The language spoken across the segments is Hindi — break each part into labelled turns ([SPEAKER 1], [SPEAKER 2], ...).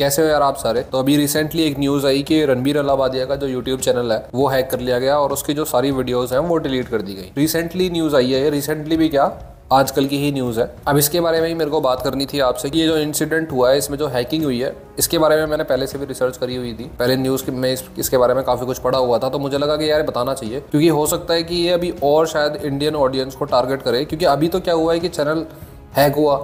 [SPEAKER 1] कैसे हो यार आप सारे। तो अभी रिसेंटली एक न्यूज़ आई कि रणबीर अलाहाबादिया का जो यूट्यूब चैनल है वो हैक कर लिया गया और उसकी जो सारी वीडियोस हैं वो डिलीट कर दी गई। रिसेंटली न्यूज़ आई है, रिसेंटली भी क्या आजकल की ही न्यूज़ है। अब इसके बारे में ही मेरे को बात करनी थी आपसे कि ये जो इंसिडेंट हुआ है, इसमें जो हैकिंग हुई है, इसके बारे में मैंने पहले से भी रिसर्च करी हुई थी। पहले न्यूज़ में इसके बारे में काफ़ी कुछ पढ़ा हुआ था, तो मुझे लगा कि यार बताना चाहिए, क्योंकि हो सकता है कि ये अभी और शायद इंडियन ऑडियंस को टारगेट करे। क्योंकि अभी तो क्या हुआ है कि चैनल हैक हुआ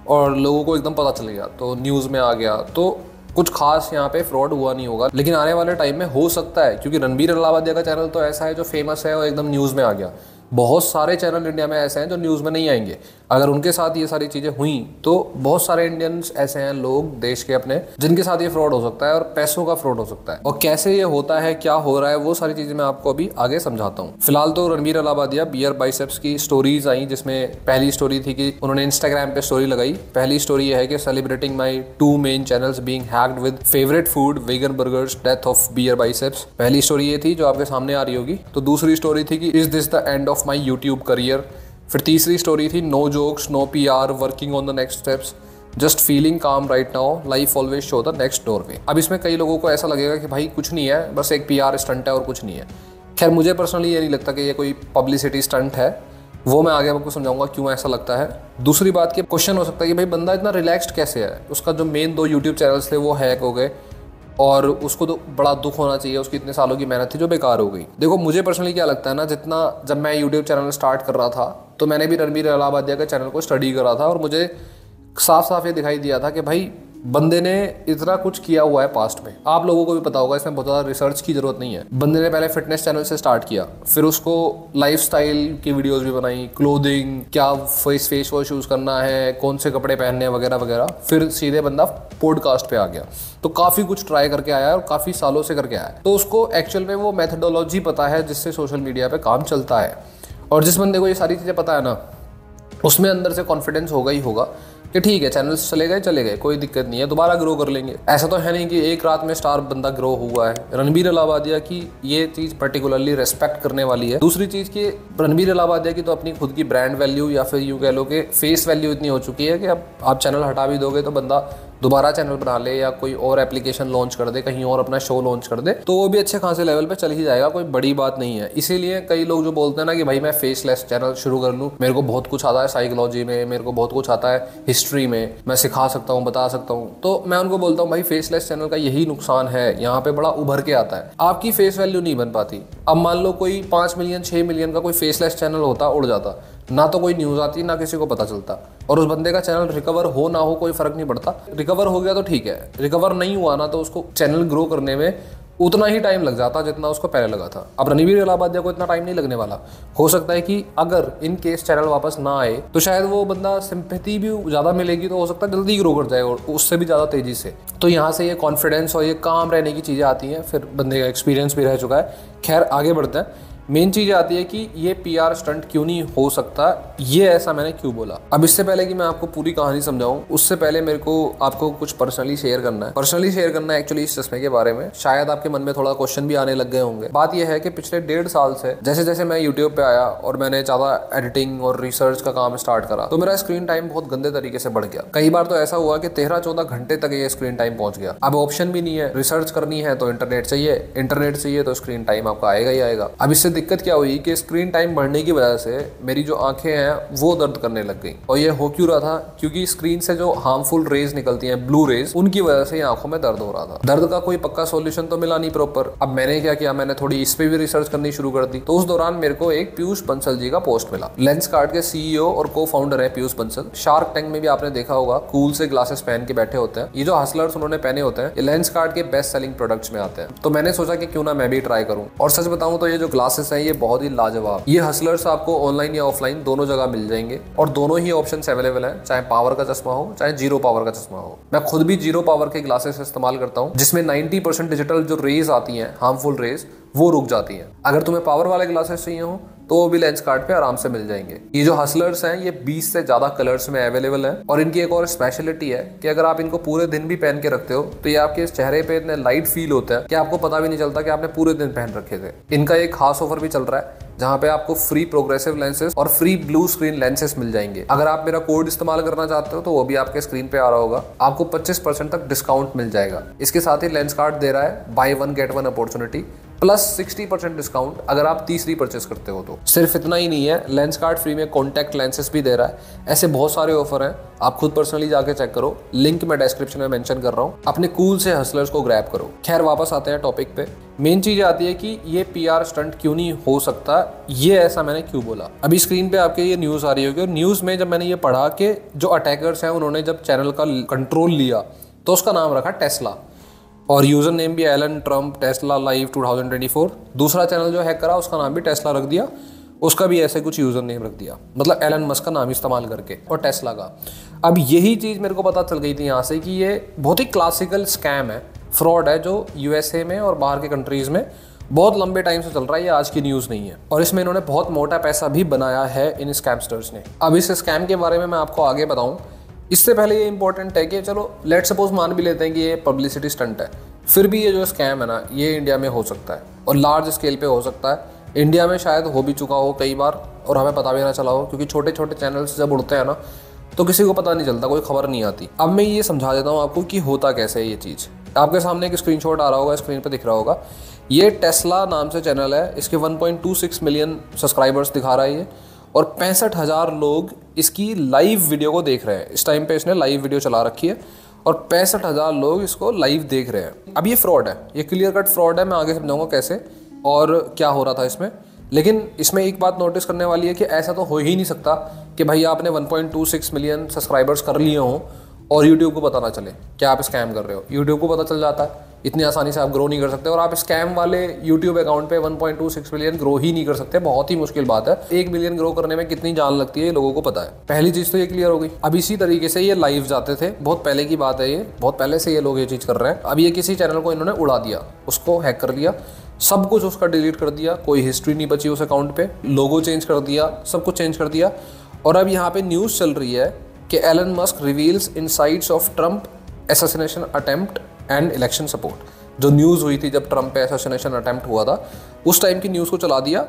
[SPEAKER 1] और लोगों को एकदम पता चल गया, तो न्यूज़ में आ गया, तो कुछ खास यहाँ पे फ्रॉड हुआ नहीं होगा। लेकिन आने वाले टाइम में हो सकता है, क्योंकि रणबीर अलाहाबादिया का चैनल तो ऐसा है जो फेमस है और एकदम न्यूज़ में आ गया। बहुत सारे चैनल इंडिया में ऐसे हैं जो न्यूज़ में नहीं आएंगे। अगर उनके साथ ये सारी चीज़ें हुई तो बहुत सारे इंडियंस ऐसे हैं, लोग देश के अपने, जिनके साथ ये फ्रॉड हो सकता है और पैसों का फ्रॉड हो सकता है। और कैसे ये होता है, क्या हो रहा है, वो सारी चीज़ें मैं आपको अभी आगे समझाता हूँ। फिलहाल तो रणबीर अलाहाबादिया बियर बाइसेप्स की स्टोरीज आई, जिसमें पहली स्टोरी थी कि उन्होंने इंस्टाग्राम पे स्टोरी लगाई। पहली स्टोरी ये है कि celebrating my 2 main channels being hacked with favourite food vegan burgers, death of bear biceps. पहली स्टोरी ये थी जो आपके सामने आ रही होगी। तो दूसरी स्टोरी थी कि is this the end of my YouTube career. फिर तीसरी स्टोरी थी no jokes no PR, working on the next steps, just feeling calm right now, life always show the next doorway. अब इसमें कई लोगों को ऐसा लगेगा कि भाई कुछ नहीं है, बस एक PR स्टंट है और कुछ नहीं है। खैर मुझे पर्सनली ये नहीं लगता कि ये कोई पब्लिसिटी स्टंट है, वो मैं आगे आपको समझाऊंगा क्यों ऐसा लगता है। दूसरी बात की क्वेश्चन हो सकता है कि भाई बंदा इतना रिलैक्स्ड कैसे है, उसका जो मेन 2 यूट्यूब चैनल्स थे वो हैक हो गए और उसको तो बड़ा दुख होना चाहिए, उसकी इतने सालों की मेहनत थी जो बेकार हो गई। देखो मुझे पर्सनली क्या लगता है ना, जितना जब मैं यूट्यूब चैनल स्टार्ट कर रहा था तो मैंने भी रणबीर अलाहाबादिया के चैनल को स्टडी करा था और मुझे साफ साफ ये दिखाई दिया था कि भाई बंदे ने इतना कुछ किया हुआ है पास्ट में। आप लोगों को भी पता होगा, इसमें बहुत ज़्यादा रिसर्च की जरूरत नहीं है। बंदे ने पहले फिटनेस चैनल से स्टार्ट किया, फिर उसको लाइफस्टाइल की वीडियोस भी बनाई, क्लोथिंग, क्या फेस वॉश यूज़ करना है, कौन से कपड़े पहनने हैं वगैरह वगैरह। फिर सीधे बंदा पॉडकास्ट पे आ गया। तो काफ़ी कुछ ट्राई करके आया है और काफ़ी सालों से करके आया है। तो उसको एक्चुअल में वो मेथडोलॉजी पता है जिससे सोशल मीडिया पे काम चलता है। और जिस बंदे को ये सारी चीज़ें पता है ना, उसमें अंदर से कॉन्फिडेंस होगा ही होगा कि ठीक है चैनल्स चले गए कोई दिक्कत नहीं है, दोबारा ग्रो कर लेंगे। ऐसा तो है नहीं कि एक रात में स्टार बंदा ग्रो हुआ है। रणबीर अलाहाबादिया की ये चीज़ पर्टिकुलरली रेस्पेक्ट करने वाली है। दूसरी चीज़ कि रणबीर अलाहाबादिया की तो अपनी खुद की ब्रांड वैल्यू या फिर यूँ कह लो कि फेस वैल्यू इतनी हो चुकी है कि अब आप चैनल हटा भी दोगे तो बंदा दोबारा चैनल बना ले या कोई और एप्लीकेशन लॉन्च कर दे, कहीं और अपना शो लॉन्च कर दे, तो वो भी अच्छे खासे लेवल पे चल ही जाएगा, कोई बड़ी बात नहीं है। इसीलिए कई लोग जो बोलते हैं ना कि भाई मैं फेसलेस चैनल शुरू कर लूँ, मेरे को बहुत कुछ आता है साइकोलॉजी में, मेरे को बहुत कुछ आता है हिस्ट्री में, मैं सिखा सकता हूँ, बता सकता हूँ, तो मैं उनको बोलता हूँ भाई फेसलेस चैनल का यही नुकसान है, यहाँ पे बड़ा उभर के आता है, आपकी फेस वैल्यू नहीं बन पाती। अब मान लो कोई 5 मिलियन 6 मिलियन का कोई फेसलेस चैनल होता, उड़ जाता, ना तो कोई न्यूज़ आती ना किसी को पता चलता, और उस बंदे का चैनल रिकवर हो ना हो कोई फर्क नहीं पड़ता। रिकवर हो गया तो ठीक है, रिकवर नहीं हुआ ना तो उसको चैनल ग्रो करने में उतना ही टाइम लग जाता जितना उसको पहले लगा था। अब रणबीर अलाहाबादिया को इतना टाइम नहीं लगने वाला। हो सकता है कि अगर इन केस चैनल वापस ना आए तो शायद वो बंदा सिंपैथी भी ज़्यादा मिलेगी, तो हो सकता है जल्दी ग्रो कर जाए और उससे भी ज़्यादा तेज़ी से। तो यहाँ से ये कॉन्फिडेंस और ये काम रहने की चीज़ें आती हैं, फिर बंदे का एक्सपीरियंस भी रह चुका है। खैर आगे बढ़ते हैं। मेन चीज़ आती है कि ये PR स्टंट क्यों नहीं हो सकता, ये ऐसा मैंने क्यों बोला। अब इससे पहले कि मैं आपको पूरी कहानी समझाऊं, उससे पहले मेरे को आपको कुछ पर्सनली शेयर करना है। पर्सनली शेयर करना है एक्चुअली इस चश्मे के बारे में। शायद आपके मन में थोड़ा क्वेश्चन भी आने लग गए होंगे। बात यह है कि पिछले 1.5 साल से जैसे जैसे मैं यूट्यूब पे आया और मैंने ज़्यादा एडिटिंग और रिसर्च का काम स्टार्ट करा, तो मेरा स्क्रीन टाइम बहुत गंदे तरीके से बढ़ गया। कई बार तो ऐसा हुआ कि 13-14 घंटे तक ये स्क्रीन टाइम पहुंच गया। अब ऑप्शन भी नहीं है, रिसर्च करनी है तो इंटरनेट चाहिए तो स्क्रीन टाइम आपका आएगा ही आएगा। अब इससे दिक्कत क्या हुई कि स्क्रीन टाइम बढ़ने की वजह से मेरी जो आंखें हैं वो दर्द करने लग गई। और ये हो क्यों रहा था, क्योंकि स्क्रीन से जो हार्मफुल रेज निकलती हैं, ब्लू रेज, उनकी वजह से आंखों में दर्द हो रहा था। दर्द का कोई पक्का सॉल्यूशन तो मिला नहीं प्रॉपर। अब मैंने क्या किया, मैंने थोड़ी इस पे भी रिसर्च करनी शुरू कर दी। तो उस दौरान मेरे को एक पीयूष बंसल जी का पोस्ट मिला। लेंसकार्ट के CEO और को-फाउंडर है पीयूष बंसल। शार्क टैंक में भी आपने देखा होगा, कूल से ग्लासेस पहन के बैठे होते हैं। ये जो हसलर्स उन्होंने पहने होते हैं, ये लेंसकार्ट के बेस्ट सेलिंग प्रोडक्ट्स में आते हैं। तो मैंने सोचा कि क्यों ना मैं भी ट्राई करूं। और सच बताऊं तो ये जो ग्लासेस हैं ये बहुत ही लाजवाब। ये हसलर्स आपको ऑनलाइन या ऑफलाइन दोनों जगह मिल जाएंगे और दोनों ही ऑप्शंस अवेलेबल हैं, चाहे पावर का चश्मा हो चाहे 0 पावर का चश्मा हो। मैं खुद भी 0 पावर के ग्लासेस इस्तेमाल करता हूं, जिसमें 90% डिजिटल जो रेज आती हैं, हार्मफुल रेज, वो रुक जाती हैं। अगर तुम्हें पावर वाले ग्लासेस चाहिए हो तो वो भी लेंसकार्ट पे आराम से मिल जाएंगे। ये जो हसलर्स हैं ये 20 से ज्यादा कलर्स में अवेलेबल हैं और इनकी एक और स्पेशलिटी है कि अगर आप इनको पूरे दिन भी पहन के रखते हो तो ये आपके चेहरे पे इतने लाइट फील होता है कि आपको पता भी नहीं चलता कि आपने पूरे दिन पहन रखे थे। इनका एक खास ऑफर भी चल रहा है, जहाँ पे आपको फ्री प्रोग्रेसिव लेंसेज और फ्री ब्लू स्क्रीन लेंसेज मिल जाएंगे। अगर आप मेरा कोड इस्तेमाल करना चाहते हो तो वो भी आपके स्क्रीन पे आ रहा होगा। आपको 25% तक डिस्काउंट मिल जाएगा। इसके साथ ही लेंस कार्ड दे रहा है buy 1 get 1 opportunity plus 60% discount अगर आप तीसरी परचेस करते हो तो। सिर्फ इतना ही नहीं है, लेंस कार्ड फ्री में कॉन्टैक्ट लेंसेज भी दे रहा है। ऐसे बहुत सारे ऑफर हैं, आप खुद पर्सनली जाके चेक करो, लिंक मैं डिस्क्रिप्शन में मेंशन कर रहा हूँ। अपने कूल से हसलर्स को ग्रैब करो। खैर वापस आते हैं टॉपिक पे। मेन चीज आती है कि ये पीआर स्टंट क्यों नहीं हो सकता, ये ऐसा मैंने क्यों बोला। अभी स्क्रीन पे आपके ये न्यूज आ रही होगी और न्यूज में जब मैंने ये पढ़ा कि जो अटैकर्स हैं उन्होंने जब चैनल का कंट्रोल लिया तो उसका नाम रखा टेस्ला और यूजर नेम भी एलन ट्रम्प टेस्ला लाइव 2024। दूसरा चैनल जो हैक करा उसका नाम भी टेस्ला रख दिया, उसका भी ऐसे कुछ यूजर नेम रख दिया, मतलब एलन मस्क का नाम इस्तेमाल करके और टेस्ला का। अब यही चीज़ मेरे को पता चल गई थी यहाँ से कि ये बहुत ही क्लासिकल स्कैम है, फ्रॉड है, जो यूएसए में और बाहर के कंट्रीज़ में बहुत लंबे टाइम से चल रहा है। ये आज की न्यूज़ नहीं है और इसमें इन्होंने बहुत मोटा पैसा भी बनाया है इन स्कैमस्टर्स ने। अब इस स्कैम के बारे में मैं आपको आगे बताऊँ, इससे पहले ये इंपॉर्टेंट है कि चलो लेट सपोज मान भी लेते हैं कि ये पब्लिसिटी स्टंट है, फिर भी ये जो स्कैम है ना ये इंडिया में हो सकता है और लार्ज स्केल पे हो सकता है। इंडिया में शायद हो भी चुका हो कई बार और हमें पता भी ना चला हो, क्योंकि छोटे छोटे चैनल्स जब उड़ते हैं ना तो किसी को पता नहीं चलता, कोई खबर नहीं आती। अब मैं ये समझा देता हूँ आपको कि होता कैसे है ये चीज़। आपके सामने एक स्क्रीनशॉट आ रहा होगा, स्क्रीन पर दिख रहा होगा, ये टेस्ला नाम से चैनल है, इसके 1.26 मिलियन सब्सक्राइबर्स दिखा रहा है ये और 65,000 लोग इसकी लाइव वीडियो को देख रहे हैं। इस टाइम पे इसने लाइव वीडियो चला रखी है और 65,000 लोग इसको लाइव देख रहे हैं। अब ये फ्रॉड है, ये क्लियर कट फ्रॉड है। मैं आगे समझाऊंगा कैसे और क्या हो रहा था इसमें। लेकिन इसमें एक बात नोटिस करने वाली है कि ऐसा तो हो ही नहीं सकता कि भाई आपने 1.26 मिलियन सब्सक्राइबर्स कर लिए हों और यूट्यूब को पता ना चले कि आप स्कैम कर रहे हो। यूट्यूब को पता चल जाता है, इतनी आसानी से आप ग्रो नहीं कर सकते और आप स्कैम वाले यूट्यूब अकाउंट पे 1.26 मिलियन ग्रो ही नहीं कर सकते, बहुत ही मुश्किल बात है। 1 मिलियन ग्रो करने में कितनी जान लगती है ये लोगों को पता है। पहली चीज तो ये क्लियर हो गई। अब इसी तरीके से ये लाइव जाते थे, बहुत पहले की बात है, ये बहुत पहले से ये लोग ये चीज कर रहे हैं। अब ये किसी चैनल को इन्होंने उड़ा दिया, उसको हैक कर दिया, सब कुछ उसका डिलीट कर दिया, कोई हिस्ट्री नहीं बची उस अकाउंट पे, लोगो चेंज कर दिया, सब कुछ चेंज कर दिया। और अब यहाँ पे न्यूज चल रही है कि Elon Musk reveals insights of Trump assassination attempt and election support. जो न्यूज़ हुई थी जब ट्रम्प पे असैसिनेशन अटेम्प्ट हुआ था, उस टाइम की न्यूज़ को चला दिया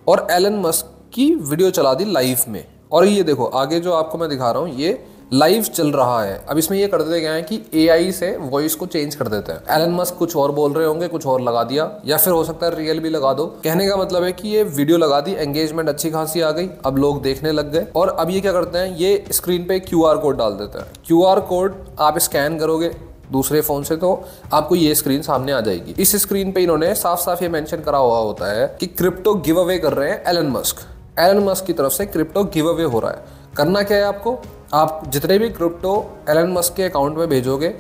[SPEAKER 1] और एलन मस्क की वीडियो चला दी लाइव में। और ये देखो आगे जो आपको मैं दिखा रहा हूँ ये लाइव चल रहा है। अब इसमें ये कर देते गए हैं कि एआई से वॉइस को चेंज कर देते हैं। एलन मस्क कुछ और बोल रहे होंगे, कुछ और लगा दिया, या फिर हो सकता है रियल भी लगा दो। कहने का मतलब है कि ये वीडियो लगा दी, एंगेजमेंट अच्छी खासी आ गई, अब लोग देखने लग गए। और अब ये क्या करते हैं, ये स्क्रीन पे QR कोड डाल देते हैं। QR कोड आप स्कैन करोगे दूसरे फ़ोन से तो आपको ये स्क्रीन सामने आ जाएगी। इस स्क्रीन पे इन्होंने साफ साफ ये मेंशन करा हुआ होता है कि क्रिप्टो गिव अवे कर रहे हैं एलन मस्क की तरफ से क्रिप्टो गिव अवे हो रहा है। करना क्या है आपको, आप जितने भी क्रिप्टो एलन मस्क के अकाउंट में भेजोगे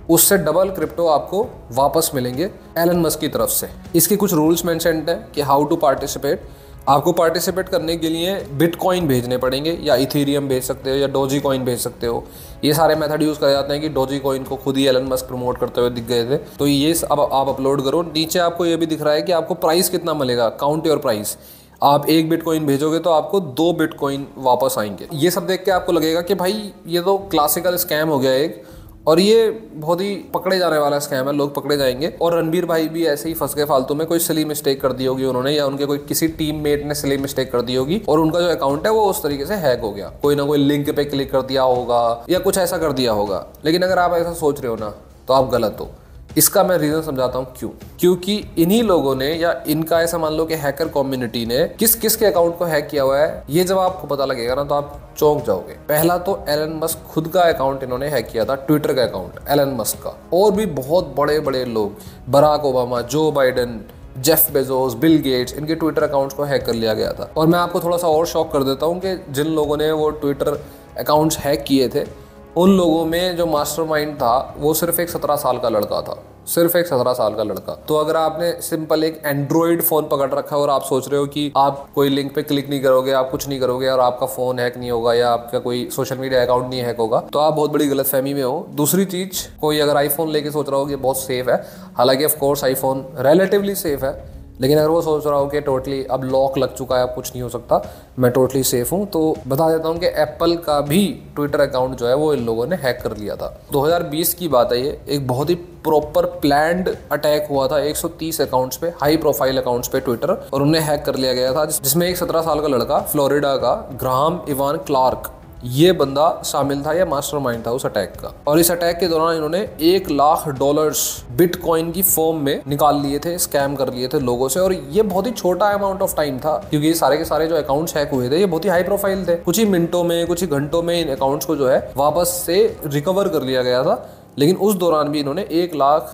[SPEAKER 1] उससे डबल क्रिप्टो आपको वापस मिलेंगे एलन मस्क की तरफ से। इसके कुछ रूल्स मेंशन्ड है कि हाउ टू पार्टिसिपेट। आपको पार्टिसिपेट करने के लिए बिटकॉइन भेजने पड़ेंगे, या इथेरियम भेज सकते हो, या डोजी कॉइन भेज सकते हो। ये सारे मेथड यूज़ करे जाते हैं कि डोजी कॉइन को खुद ही एलन मस्क प्रमोट करते हुए दिख गए थे, तो ये अब आप अपलोड करो। नीचे आपको ये भी दिख रहा है कि आपको प्राइस कितना मिलेगा, काउंट योर प्राइस। आप 1 बिटकॉइन भेजोगे तो आपको 2 बिटकॉइन वापस आएंगे। ये सब देख के आपको लगेगा कि भाई ये तो क्लासिकल स्कैम हो गया एक, और ये बहुत ही पकड़े जाने वाला स्कैम है, लोग पकड़े जाएंगे। और रणबीर भाई भी ऐसे ही फंस गए फालतू में, कोई सिली मिस्टेक कर दी होगी उन्होंने, या उनके कोई किसी टीममेट ने सिली मिस्टेक कर दी होगी और उनका जो अकाउंट है वो उस तरीके से हैक हो गया। कोई ना कोई लिंक पे क्लिक कर दिया होगा या कुछ ऐसा कर दिया होगा। लेकिन अगर आप ऐसा सोच रहे हो ना तो आप गलत हो। इसका मैं रीजन समझाता हूँ क्यों। क्योंकि इन्हीं लोगों ने, या इनका ऐसा मान लो कि हैकर कम्युनिटी ने किस किस के अकाउंट को हैक किया हुआ है, ये जब आपको पता लगेगा ना तो आप चौंक जाओगे। पहला तो एलन मस्क खुद का अकाउंट इन्होंने हैक किया था, ट्विटर का अकाउंट एलन मस्क का। और भी बहुत बड़े बड़े लोग, Barack Obama, Joe Biden, Jeff Bezos, Bill Gates, इनके ट्विटर अकाउंट्स को हैक कर लिया गया था। और मैं आपको थोड़ा सा और शॉक कर देता हूँ कि जिन लोगों ने वो ट्विटर अकाउंट्स हैक किए थे उन लोगों में जो मास्टरमाइंड था वो सिर्फ एक 17 साल का लड़का था, सिर्फ एक 17 साल का लड़का। तो अगर आपने सिंपल एक एंड्रॉइड फोन पकड़ रखा है और आप सोच रहे हो कि आप कोई लिंक पे क्लिक नहीं करोगे, आप कुछ नहीं करोगे और आपका फोन हैक नहीं होगा या आपका कोई सोशल मीडिया अकाउंट नहीं हैक होगा, तो आप बहुत बड़ी गलतफहमी में हो। दूसरी चीज, कोई अगर आईफोन लेके सोच रहा हो कि बहुत सेफ है, हालांकि of course iPhone relatively safe है, लेकिन अगर वो सोच रहा हो कि टोटली अब लॉक लग चुका है, अब कुछ नहीं हो सकता, मैं टोटली सेफ हूँ, तो बता देता हूँ कि एप्पल का भी ट्विटर अकाउंट जो है वो इन लोगों ने हैक कर लिया था। 2020 की बात है, ये एक बहुत ही प्रॉपर प्लान्ड अटैक हुआ था 130 अकाउंट्स पे, हाई प्रोफाइल अकाउंट्स पे ट्विटर, और उन्हें हैक कर लिया गया था, जिसमें एक 17 साल का लड़का फ्लोरिडा का ग्राहम इवान क्लार्क, ये बंदा शामिल था, या मास्टरमाइंड था उस अटैक का। और इस अटैक के दौरान इन्होंने $1 लाख बिटकॉइन की फॉर्म में निकाल लिए थे, स्कैम कर लिए थे लोगों से। और ये बहुत ही छोटा अमाउंट ऑफ टाइम था, क्योंकि ये सारे के सारे जो अकाउंट्स हैक हुए थे ये बहुत ही हाई प्रोफाइल थे। कुछ ही मिनटों में, कुछ ही घंटों में इन अकाउंट्स को जो है वापस से रिकवर कर लिया गया था। लेकिन उस दौरान भी इन्होंने $1 लाख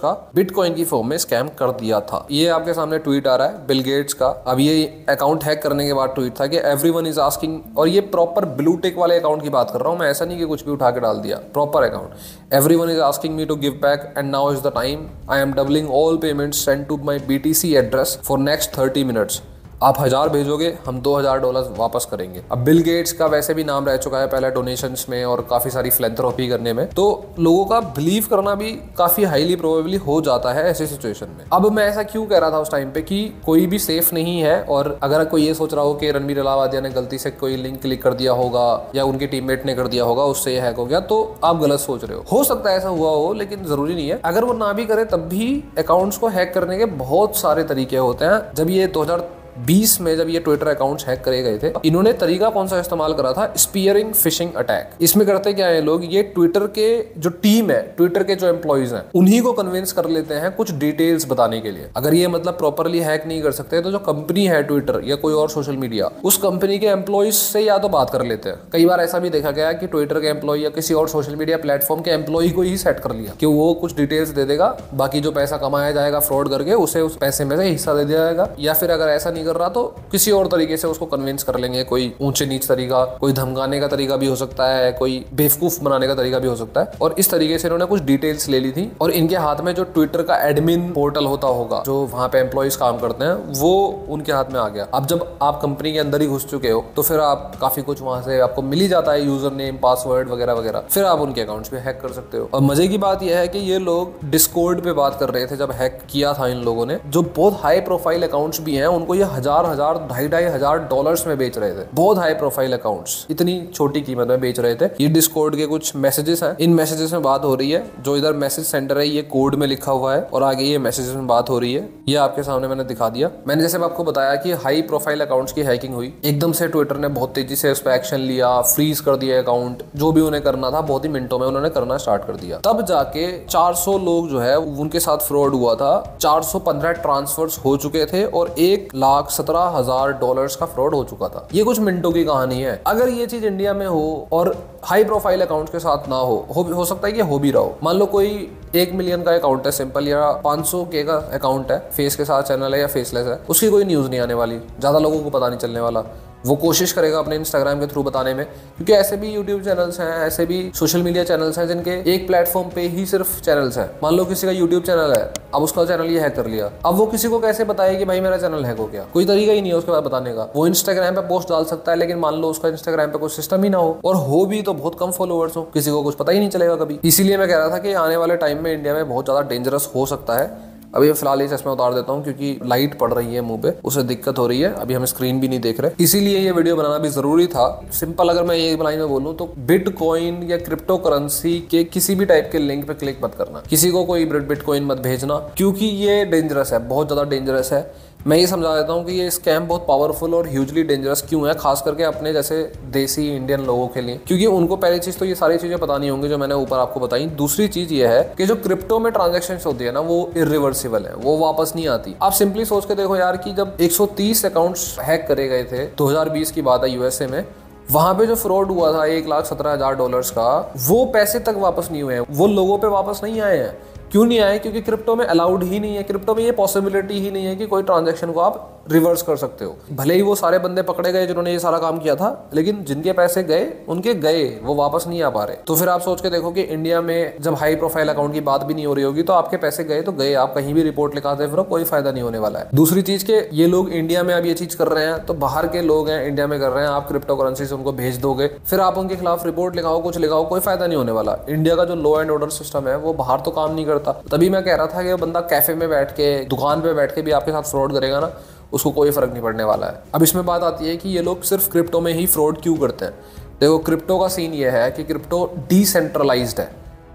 [SPEAKER 1] का बिटकॉइन की फॉर्म में स्कैम कर दिया था। ये आपके सामने ट्वीट आ रहा है बिल गेट्स का। अब ये अकाउंट हैक करने के बाद ट्वीट था कि एवरीवन इज आस्किंग, और ये प्रॉपर ब्लू टिक वाले अकाउंट की बात कर रहा हूँ मैं, ऐसा नहीं कि कुछ भी उठा के डाल दिया, proper account. Everyone is asking me to give back and now is the time, I am doubling all payments send to my BTC address for next 30 minutes. आप 1000 भेजोगे, हम $2000 वापस करेंगे। अब बिल गेट्स का वैसे भी नाम रह चुका है पहले डोनेशंस में और काफी सारी फिलैंथ्रोपी करने में, तो लोगों का बिलीव करना भी काफी हाईली प्रोबेबली हो जाता है ऐसी सिचुएशन में। अब मैं ऐसा क्यों कह रहा था उस टाइम पे कि कोई भी सेफ नहीं है, और अगर कोई ये सोच रहा हो कि रणबीर अलाहाबादिया ने गलती से कोई लिंक क्लिक कर दिया होगा या उनके टीममेट ने कर दिया होगा, उससे ये हैक हो गया, तो आप गलत सोच रहे हो सकता है ऐसा हुआ हो, लेकिन जरूरी नहीं है। अगर वो ना भी करे तब भी अकाउंट्स को हैक करने के बहुत सारे तरीके होते हैं। जब ये 2020 में जब ये ट्विटर अकाउंट्स हैक करे गए थे, इन्होंने तरीका कौन सा इस्तेमाल करा था, स्पीयरिंग फिशिंग अटैक। इसमें करते क्या है लोग, ये ट्विटर के जो टीम है, ट्विटर के जो एम्प्लॉइज हैं, उन्हीं को कन्विंस कर लेते हैं कुछ डिटेल्स बताने के लिए। अगर ये मतलब प्रॉपरली हैक नहीं कर सकते तो जो कंपनी है ट्विटर या कोई और सोशल मीडिया, उस कंपनी के एम्प्लॉइज से या तो बात कर लेते हैं। कई बार ऐसा भी देखा गया कि ट्विटर के एम्प्लॉय या किसी और सोशल मीडिया प्लेटफॉर्म के एम्प्लॉय को ही सेट कर लिया कि वो कुछ डिटेल्स दे देगा, बाकी जो पैसा कमाया जाएगा फ्रॉड करके उसे उस पैसे में से हिस्सा दे दिया जाएगा। या फिर अगर ऐसा नहीं कर रहा तो किसी और तरीके से उसको कन्विंस कर लेंगे, कोई ऊंचे नीच तरीका, कोई धमकाने का तरीका भी हो सकता है, कोई बेवकूफ बनाने का तरीका भी हो सकता है। और इस तरीके से इन्होंने कुछ डिटेल्स ले ली थी, और इनके हाथ में जो ट्विटर का एडमिन पोर्टल होता होगा, जो वहां पे एम्प्लॉइज काम करते हैं, वो उनके हाथ में आ गया। अब जब आप कंपनी के अंदर ही घुस चुके हो तो फिर आप काफी कुछ वहां से आपको मिल ही जाता है, यूजर नेम, पासवर्ड वगैरह वगैरह, फिर आप उनके अकाउंट्स पे हैक कर सकते हो। और मजे की बात यह है कि ये लोग डिस्कॉर्ड पे बात कर रहे थे जब हैक किया था इन लोगों ने, जो बहुत हाई प्रोफाइल अकाउंट्स भी हैं, उनको ये $1000-$2500 में बेच रहे थे। बहुत हाई प्रोफाइल अकाउंट्स इतनी छोटी कीमत में बेच रहे थे। ये डिस्कॉर्ड के कुछ मैसेजेस हैं, इन मैसेजेस में बात हो रही है। जो इधर मैसेज सेंटर है ये कोड में लिखा हुआ है, और आगे ये मैसेजेस में बात हो रही है। ये आपके सामने मैंने दिखा दिया। मैंने जैसे आपको बताया कि हाई प्रोफाइल अकाउंट्स की हैकिंग हुई, एकदम से ट्विटर ने बहुत तेजी से उस पर एक्शन लिया, फ्रीज कर दिया अकाउंट, जो भी उन्हें करना था बहुत ही मिनटों में उन्होंने करना स्टार्ट कर दिया। तब जाके 400 लोग जो है उनके साथ फ्रॉड हुआ था, 415 ट्रांसफर्स हो चुके थे, और $1,17,000 का फ्रॉड हो चुका था। ये कुछ मिनटों की कहानी है। अगर ये चीज इंडिया में हो और हाई प्रोफाइल अकाउंट के साथ ना हो सकता है कि हो भी रहा हो। मान लो कोई 1 मिलियन का अकाउंट है सिंपल, या 500K का अकाउंट है, फेस के साथ चैनल है या फेसलेस है, उसकी कोई न्यूज नहीं आने वाली, ज्यादा लोगों को पता नहीं चलने वाला। वो कोशिश करेगा अपने इंस्टाग्राम के थ्रू बताने में, क्योंकि ऐसे भी यूट्यूब चैनल्स हैं, ऐसे भी सोशल मीडिया चैनल्स हैं जिनके एक प्लेटफॉर्म पे ही सिर्फ चैनल्स हैं। मान लो किसी का यूट्यूब चैनल है, अब उसका चैनल ये हैक कर लिया, अब वो किसी को कैसे बताए कि भाई मेरा चैनल हैक हो गया? कोई तरीका ही नहीं है उसके बाद बताने का। वो इंस्टाग्राम पे पोस्ट डाल सकता है, लेकिन मान लो उसका इंस्टाग्राम पे कोई सिस्टम ही ना हो, और हो भी तो बहुत कम फॉलोअर्स हो, किसी को कुछ पता ही नहीं चलेगा कभी। इसीलिए मैं कह रहा था कि आने वाले टाइम में इंडिया में बहुत ज्यादा डेंजरस हो सकता है। अभी फिलहाल ये चश्मा उतार देता हूँ क्योंकि लाइट पड़ रही है मुंह पे, उसे दिक्कत हो रही है। अभी हम स्क्रीन भी नहीं देख रहे, इसीलिए ये वीडियो बनाना भी जरूरी था। सिंपल अगर मैं एक लाइन में बोलूँ तो बिटकॉइन या क्रिप्टो करेंसी के किसी भी टाइप के लिंक पे क्लिक मत करना, किसी को कोई बिटकॉइन मत भेजना, क्योंकि ये डेंजरस है, बहुत ज्यादा डेंजरस है। मैं ये समझा देता हूँ कि ये स्कैम बहुत पावरफुल और ह्यूजली डेंजरस क्यों है, खास करके अपने जैसे देसी इंडियन लोगों के लिए, क्योंकि उनको पहली चीज तो ये सारी चीजें पता नहीं होंगी जो मैंने ऊपर आपको बताई। दूसरी चीज ये है कि जो क्रिप्टो में ट्रांजैक्शंस होती है ना, वो इरिवर्सिबल है, वो वापस नहीं आती। आप सिंपली सोच के देखो यार कि जब 130 अकाउंट्स हैक करे गए थे, 2020 की बात है, यूएसए में, वहां पे जो फ्रॉड हुआ था $1,17,000 का, वो पैसे तक वापस नहीं हुए हैं, वो लोगों पे वापस नहीं आए हैं। क्यों नहीं आए? क्योंकि क्रिप्टो में अलाउड ही नहीं है, क्रिप्टो में ये पॉसिबिलिटी ही नहीं है कि कोई ट्रांजैक्शन को आप रिवर्स कर सकते हो। भले ही वो सारे बंदे पकड़े गए जिन्होंने ये सारा काम किया था, लेकिन जिनके पैसे गए उनके गए, वो वापस नहीं आ पा रहे। तो फिर आप सोच के देखो कि इंडिया में जब हाई प्रोफाइल अकाउंट की बात भी नहीं हो रही होगी तो आपके पैसे गए तो गए, आप कहीं भी रिपोर्ट लिखाते फिर कोई फायदा नहीं होने वाला है। दूसरी चीज के ये लोग इंडिया में अब ये चीज कर रहे हैं तो बाहर के लोग हैं इंडिया में कर रहे हैं, आप क्रिप्टो करेंसी से उनको भेज दोगे, फिर आप उनके खिलाफ रिपोर्ट लिखाओ, कुछ लिखाओ, कोई फायदा नहीं होने वाला। इंडिया का जो लॉ एंड ऑर्डर सिस्टम है वो बाहर तो काम नहीं करता। तभी मैं कह रहा था कि बंदा कैफे में बैठ के, दुकान पे बैठ के भी आपके साथ फ्रॉड करेगा ना, उसको कोई फर्क नहीं पड़ने वाला है। अब इसमें बात आती है कि ये लोग सिर्फ क्रिप्टो में ही फ्रॉड क्यों करते हैं। देखो, क्रिप्टो का सीन ये है कि क्रिप्टो डिसेंट्रलाइज्ड है।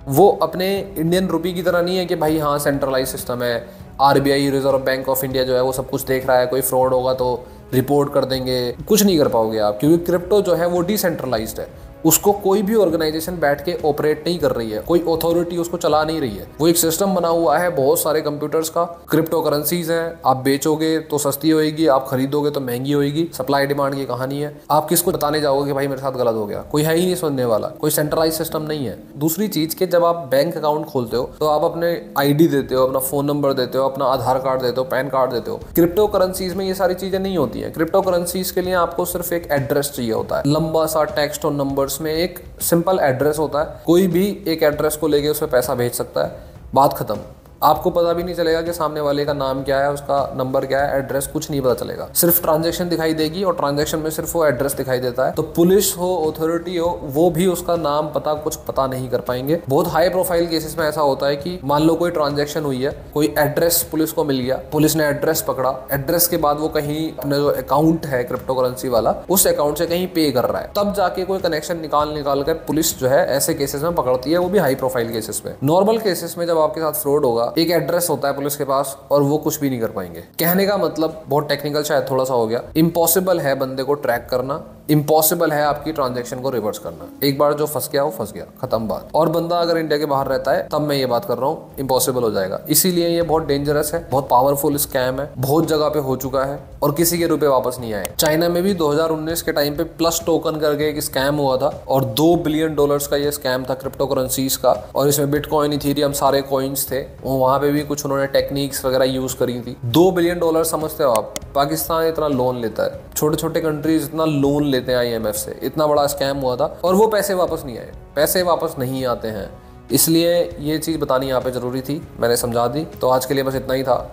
[SPEAKER 1] वो अपने इंडियन रुपी की तरह नहीं है कि भाई हाँ सेंट्रलाइज सिस्टम है, RBI reserve bank of India जो है वो सब कुछ देख रहा है, कोई फ्रॉड होगा तो रिपोर्ट कर देंगे। कुछ नहीं कर पाओगे आप, क्योंकि क्रिप्टो जो है वो डिसेंट्रलाइज्ड है। उसको कोई भी ऑर्गेनाइजेशन बैठ के ऑपरेट नहीं कर रही है, कोई अथॉरिटी उसको चला नहीं रही है। वो एक सिस्टम बना हुआ है बहुत सारे कंप्यूटर्स का। क्रिप्टो करेंसीज हैं, आप बेचोगे तो सस्ती होएगी, आप खरीदोगे तो महंगी होएगी। सप्लाई डिमांड की कहानी है। आप किसको बताने जाओगे कि भाई मेरे साथ गलत हो गया, कोई है ही नहीं सुनने वाला, कोई सेंट्रलाइज सिस्टम नहीं है। दूसरी चीज के जब आप बैंक अकाउंट खोलते हो तो आप अपने आईडी देते हो, अपना फोन नंबर देते हो, अपना आधार कार्ड देते हो, पैन कार्ड देते हो। क्रिप्टो करेंसीज में ये सारी चीजें नहीं होती है। क्रिप्टो करेंसीज के लिए आपको सिर्फ एक एड्रेस चाहिए होता है, लंबा सा टेक्स्ट और नंबर्स में एक सिंपल एड्रेस होता है। कोई भी एक एड्रेस को लेके उसमें पैसा भेज सकता है, बात खत्म। आपको पता भी नहीं चलेगा कि सामने वाले का नाम क्या है, उसका नंबर क्या है, एड्रेस कुछ नहीं पता चलेगा। सिर्फ ट्रांजैक्शन दिखाई देगी और ट्रांजैक्शन में सिर्फ वो एड्रेस दिखाई देता है। तो पुलिस हो, अथॉरिटी हो, वो भी उसका नाम पता कुछ पता नहीं कर पाएंगे। बहुत हाई प्रोफाइल केसेस में ऐसा होता है कि मान लो कोई ट्रांजैक्शन हुई है, कोई एड्रेस पुलिस को मिल गया, पुलिस ने एड्रेस पकड़ा, एड्रेस के बाद वो कहीं अपने जो अकाउंट है क्रिप्टो करेंसी वाला, उस अकाउंट से कहीं पे कर रहा है, तब जाके कोई कनेक्शन निकाल कर पुलिस जो है ऐसे केसेस में पकड़ती है, वो भी हाई प्रोफाइल केसेस में। नॉर्मल केसेस में जब आपके साथ फ्रॉड होगा, एक एड्रेस होता है पुलिस के पास और वो कुछ भी नहीं कर पाएंगे। कहने का मतलब बहुत टेक्निकल शायद थोड़ा सा हो गया, इम्पॉसिबल है बंदे को ट्रैक करना, इम्पॉसिबल है आपकी ट्रांजैक्शन को रिवर्स करना। एक बार जो फंस गया वो फंस गया, खत्म बात। और बंदा अगर इंडिया के बाहर रहता है तब मैं ये बात कर रहा हूँ, इम्पॉसिबल हो जाएगा। इसीलिए ये बहुत डेंजरस है, बहुत पावरफुल स्कैम है, बहुत जगह पे हो चुका है और किसी के रुपए वापस नहीं आए। चाइना में भी 2019 के टाइम पे प्लस टोकन करके एक स्कैम हुआ था और $2 बिलियन का ये स्कैम था क्रिप्टो करेंसीज का। और इसमें बिटकॉइन, इथेरियम सारे कॉइन्स थे। वहां पे भी कुछ उन्होंने टेक्निक्स वगैरह यूज करी थी। $2 बिलियन समझते हो आप, पाकिस्तान इतना लोन लेता है, छोटे छोटे कंट्रीज इतना लोन लेते हैं IMF से। इतना बड़ा स्कैम हुआ था और वो पैसे वापस नहीं आए, पैसे वापस नहीं आते हैं। इसलिए ये चीज़ बतानी यहाँ पे ज़रूरी थी, मैंने समझा दी। तो आज के लिए बस इतना ही था।